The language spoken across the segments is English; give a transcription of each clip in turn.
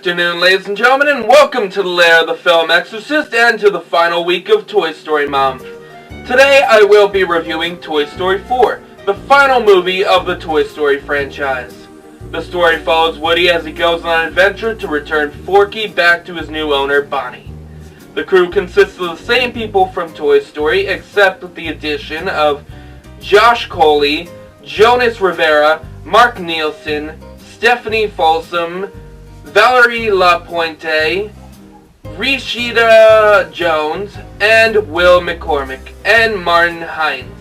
afternoon, ladies and gentlemen, and welcome to the Lair of the Film Exorcist and to the final week of Toy Story Month. Today I will be reviewing Toy Story 4, the final movie of the Toy Story franchise. The story follows Woody as he goes on an adventure to return Forky back to his new owner, Bonnie. The crew consists of the same people from Toy Story, except with the addition of Josh Coley, Jonas Rivera, Mark Nielsen, Stephanie Folsom, Valerie Lapointe, Rashida Jones, and Will McCormick, and Martin Hines.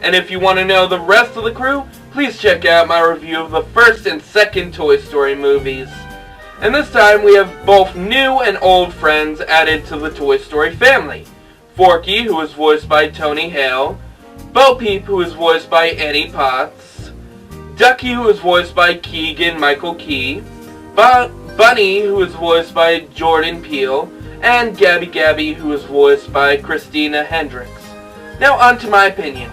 And if you want to know the rest of the crew, please check out my review of the first and second Toy Story movies. And this time we have both new and old friends added to the Toy Story family. Forky, who is voiced by Tony Hale, Bo Peep, who is voiced by Annie Potts, Ducky, who is voiced by Keegan-Michael Key, Bunny, who is voiced by Jordan Peele, and Gabby, who is voiced by Christina Hendricks. Now on to my opinion.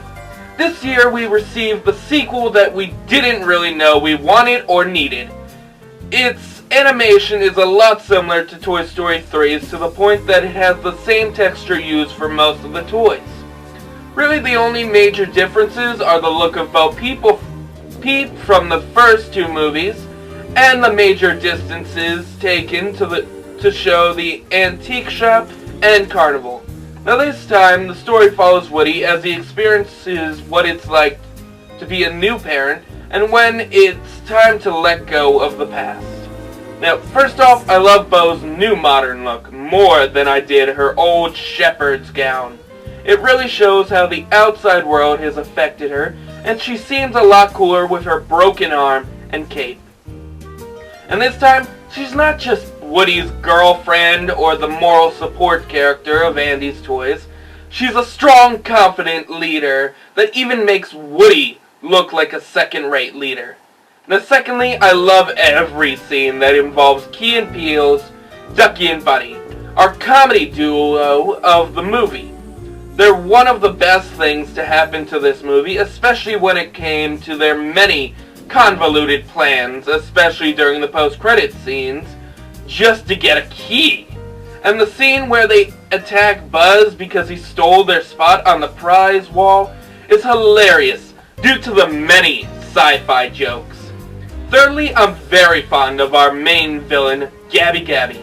This year we received the sequel that we didn't really know we wanted or needed. Its animation is a lot similar to Toy Story 3's to the point that it has the same texture used for most of the toys. Really the only major differences are the look of Bo Peep from the first two movies, and the major distances taken to show the antique shop and carnival. Now this time, the story follows Woody as he experiences what it's like to be a new parent, and when it's time to let go of the past. Now, first off, I love Bo's new modern look more than I did her old shepherd's gown. It really shows how the outside world has affected her, and she seems a lot cooler with her broken arm and cape. And this time, she's not just Woody's girlfriend or the moral support character of Andy's toys. She's a strong, confident leader that even makes Woody look like a second-rate leader. Now secondly, I love every scene that involves Key and Peele's Ducky and Bunny, our comedy duo of the movie. They're one of the best things to happen to this movie, especially when it came to their many convoluted plans, especially during the post-credits scenes, just to get a key. And the scene where they attack Buzz because he stole their spot on the prize wall is hilarious due to the many sci-fi jokes. Thirdly, I'm very fond of our main villain, Gabby,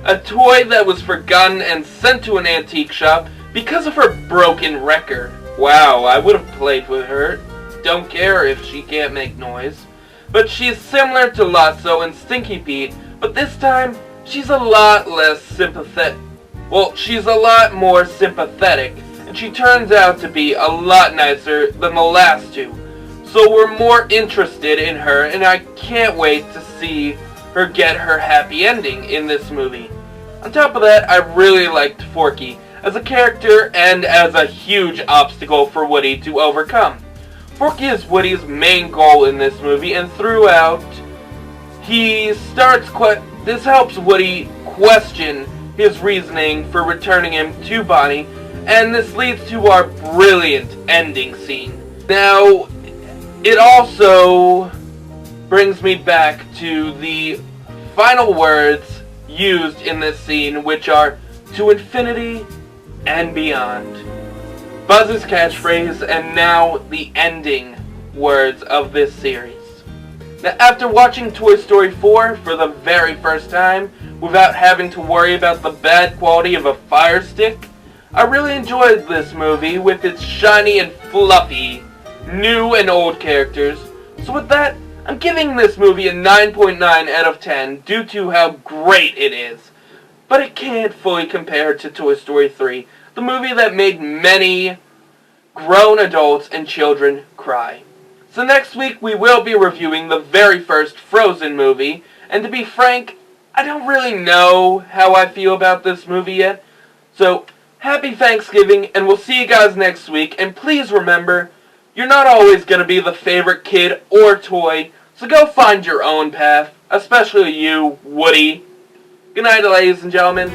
a toy that was forgotten and sent to an antique shop because of her broken record. Wow, I would have played with her. Don't care if she can't make noise. But she's similar to Lotso and Stinky Pete, but this time, she's a lot less sympathetic. Well, she's a lot more sympathetic, and she turns out to be a lot nicer than the last two. So we're more interested in her, and I can't wait to see her get her happy ending in this movie. On top of that, I really liked Forky as a character and as a huge obstacle for Woody to overcome. Forky is Woody's main goal in this movie, and throughout, this helps Woody question his reasoning for returning him to Bonnie, and this leads to our brilliant ending scene. Now, it also brings me back to the final words used in this scene, which are, "To infinity and beyond." Buzz's catchphrase, and now the ending words of this series. Now, after watching Toy Story 4 for the very first time, without having to worry about the bad quality of a Fire Stick, I really enjoyed this movie with its shiny and fluffy new and old characters. So with that, I'm giving this movie a 9.9 out of 10 due to how great it is. But it can't fully compare to Toy Story 3, the movie that made many grown adults and children cry. So next week we will be reviewing the very first Frozen movie, and to be frank, I don't really know how I feel about this movie yet. So, happy Thanksgiving, and we'll see you guys next week, and please remember, you're not always going to be the favorite kid or toy, so go find your own path, especially you, Woody. Good night, ladies and gentlemen.